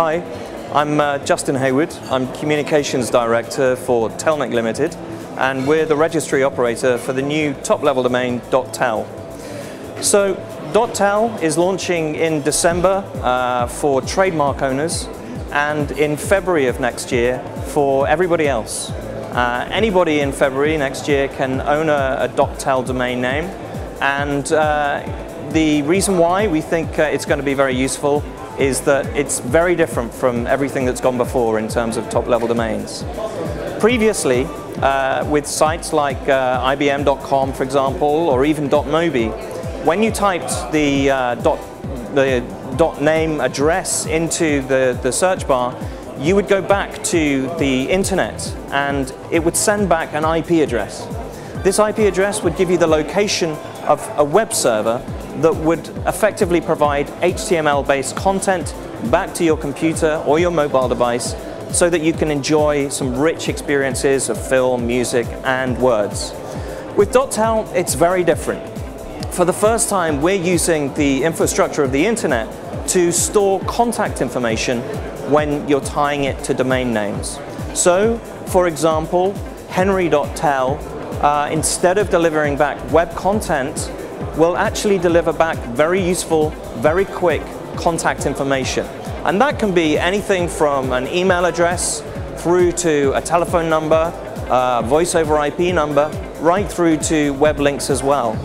Hi, I'm Justin Hayward. I'm Communications Director for Telnet Limited, and we're the registry operator for the new top-level domain .tel. So .tel is launching in December for trademark owners, and in February of next year for everybody else. Anybody in February next year can own a .tel domain name, and the reason why we think it's going to be very useful is that it's very different from everything that's gone before in terms of top-level domains. Previously, with sites like IBM.com, for example, or even .mobi, when you typed the .name address into the search bar, you would go back to the internet and it would send back an IP address. This IP address would give you the location of a web server that would effectively provide HTML-based content back to your computer or your mobile device so that you can enjoy some rich experiences of film, music, and words. With .tel, it's very different. For the first time, we're using the infrastructure of the internet to store contact information when you're tying it to domain names. So, for example, henry.tel, instead of delivering back web content, will actually deliver back very useful, very quick contact information. And that can be anything from an email address through to a telephone number, voice over IP number, right through to web links as well.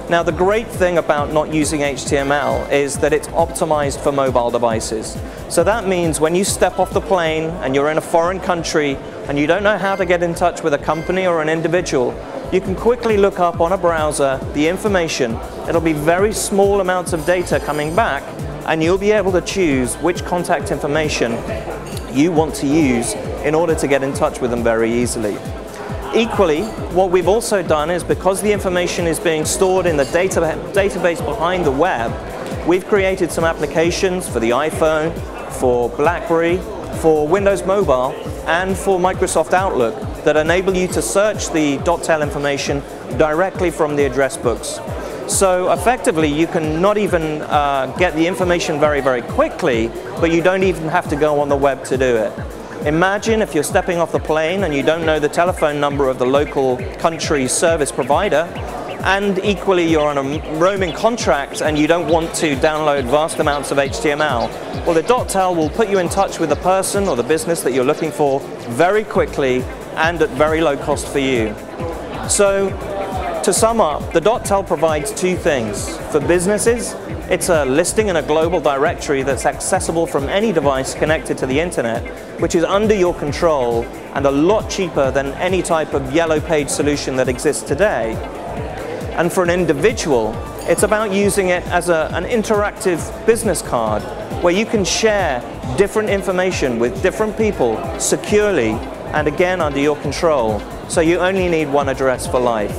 Now, the great thing about not using HTML is that it's optimized for mobile devices. So that means when you step off the plane and you're in a foreign country and you don't know how to get in touch with a company or an individual, you can quickly look up on a browser the information. It'll be very small amounts of data coming back, and you'll be able to choose which contact information you want to use in order to get in touch with them very easily. Equally, what we've also done is, because the information is being stored in the database behind the web, we've created some applications for the iPhone, for BlackBerry, for Windows Mobile, and for Microsoft Outlook that enable you to search the .tel information directly from the address books. So effectively, you can not even get the information very, very quickly, but you don't even have to go on the web to do it. Imagine if you're stepping off the plane and you don't know the telephone number of the local country's service provider, and equally you're on a roaming contract and you don't want to download vast amounts of HTML. Well, the .tel will put you in touch with the person or the business that you're looking for very quickly and at very low cost for you. So, to sum up, the .tel provides two things. For businesses, it's a listing in a global directory that's accessible from any device connected to the internet, which is under your control and a lot cheaper than any type of yellow page solution that exists today. And for an individual, it's about using it as an interactive business card where you can share different information with different people securely and again under your control, so you only need one address for life.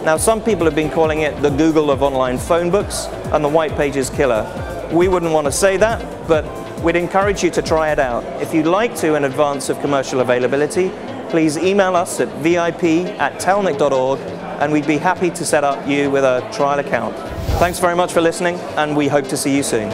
Now, some people have been calling it the Google of online phone books and the white pages killer. We wouldn't want to say that, but we'd encourage you to try it out. If you'd like to in advance of commercial availability, please email us at vip@telnet.org and we'd be happy to set up you with a trial account. Thanks very much for listening, and we hope to see you soon.